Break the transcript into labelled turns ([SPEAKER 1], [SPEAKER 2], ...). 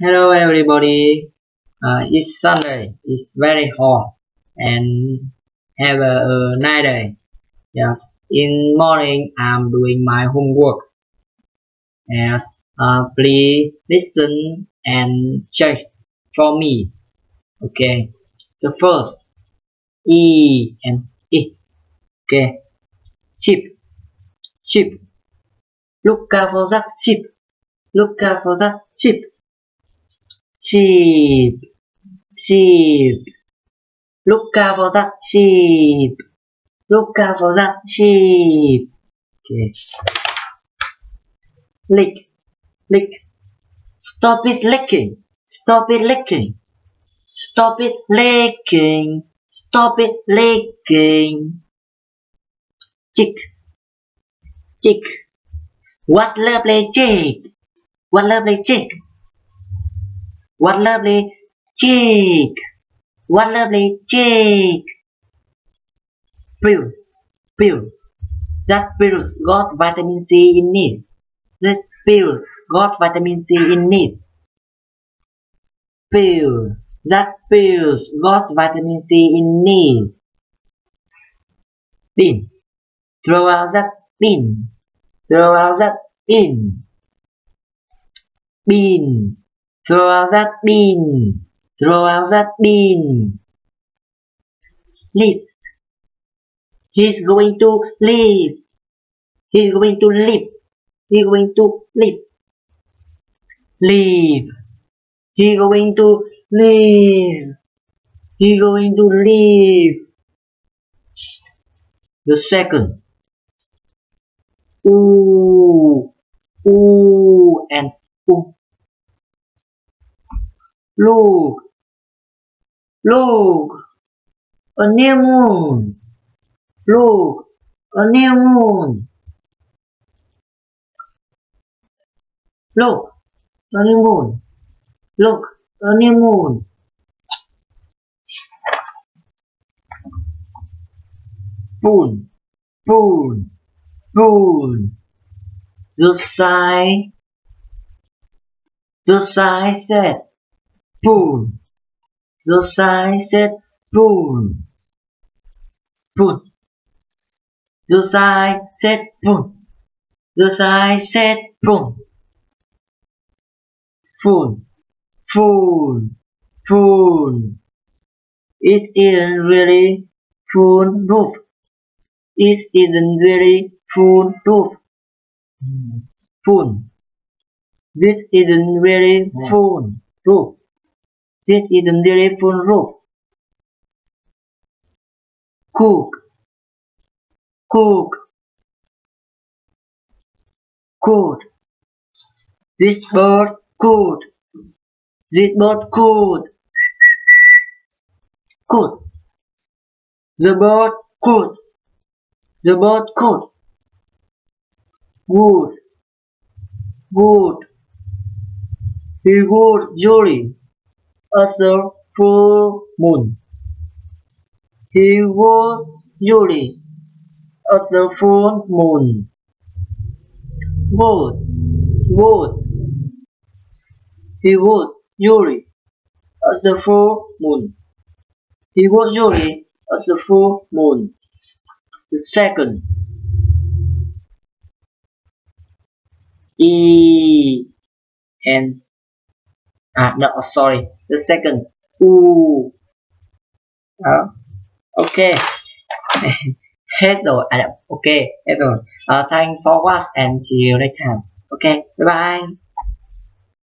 [SPEAKER 1] Hello everybody. It's Sunday. It's very hot and have a nice day. Yes. In morning I'm doing my homework. Yes. Please listen and check for me. Okay. The first E and E. Okay. Sheep. Sheep. Look out for that sheep. Look out for that sheep. Sheep. Sheep. Look out for that sheep. Look out for that sheep. Okay. Lick. Lick. Stop it licking. Stop it licking. Stop it licking. Stop it licking. Chick. Chick. What lovely chick. What lovely chick. What lovely chick. What lovely chick. Pill. Pill. That pill got vitamin C in it. That pill got vitamin C in it. Pill. That pills got vitamin C in it. Bin. Throw out that bin. Throw out that bin. Bin. Throw out that bin. Throw out that bin. Leave. He's going to leave. He's going to leave. He's going to leave. Leave. He's going to leave. He's going to leave. The second. Ooh. Ooh and ooh. Look. Look. A new moon. Look. A new moon. Look. A new moon. Look. A new moon. Spoon. Spoon. Spoon. Josiah said spoon. Josiah said spoon. Spoon. Josiah said spoon. Josiah said spoon. Spoon. Spoon. Spoon. It isn't really spoon roof. It isn't really spoon roof. Spoon. This isn't really spoon roof. This isn't really spoon roof. Cook. Cook. Could. This bird could. This bird could. Could. The bird could. The bird could. Would. Would. He would jolly as the full moon. He would jolly as the full moon. Would. Would. He would jolly as the full moon. He would jolly as the full moon. The second. E and no, sorry. The second. Ooh. Okay. Hết rồi. Ok. Hết rồi. Thanks for watch and see you next time. Okay. Bye bye.